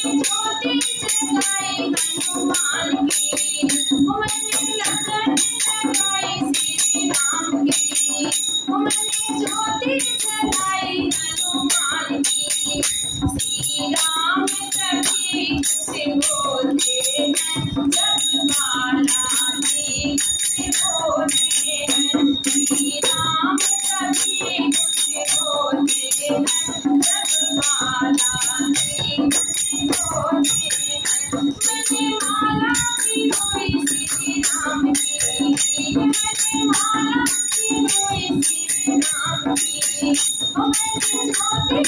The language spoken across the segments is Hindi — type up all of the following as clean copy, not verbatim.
ज्योति जगाई हनुमान की, मैंने लगन लगाई श्री राम की, मैंने ज्योति जगाई हनुमान की। श्री राम कभी खुश होते हैं, जब बाला जी खुश होते हैं। श्री राम कभी खुश होते हैं, जब बाला जी खुश होते हैं। मैंने माला की हुई श्री राम की, मैंने माला की हुई श्री राम की, मैंने ज्योति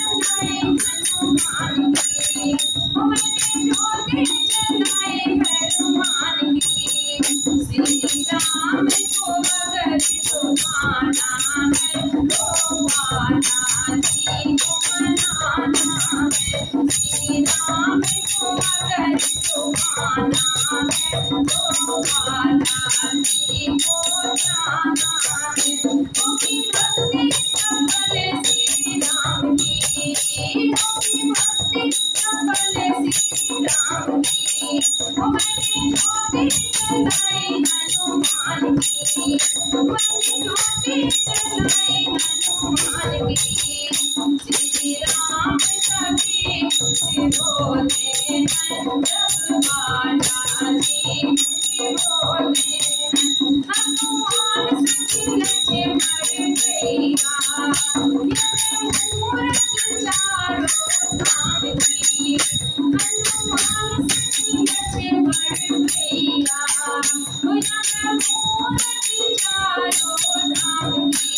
जगाई हनुमान की, मैंने ज्योति जगाई हनुमान की। श्री राम को अगर तुम्हारा है, तो बाला जी को मनाना है। श्री राम को अगर तुम्हारा है, तो बाला जी को जाना है। होगी भक्ति सकल श्री राम की, होगी भक्ति सकल श्री राम की। मैंने ज्योति जगाई हनुमान की, मैंने ज्योति जगाई हनुमान की। श्री राम कभी खुश होते हैं, जब बाला जी खुश होते हैं। हनुमान सचमुच मर गया, मूरत चारों धाम की। हनुमान सचमुच मर गया, मूरत चारों धाम की।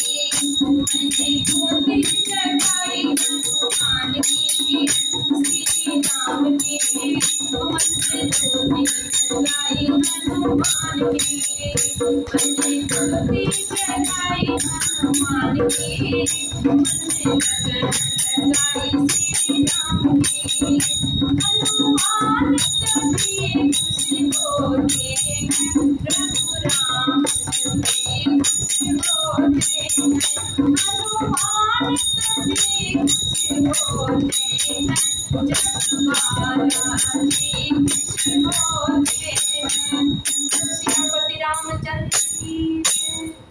मैंने ज्योति जगाई हनुमान की, श्री राम की, मैंने ज्योति जगाई हनुमान की, मैंने ज्योति जगाई हनुमान की, मैंने लगन लगाई श्री राम की। हनुमान कभी खुश होते हैं, प्रभु राम कभी खुश होते हैं। हनुमान कभी खुश होते हैं, जब बाला जी खुश होते हैं। श्री रामचंद्र की जय।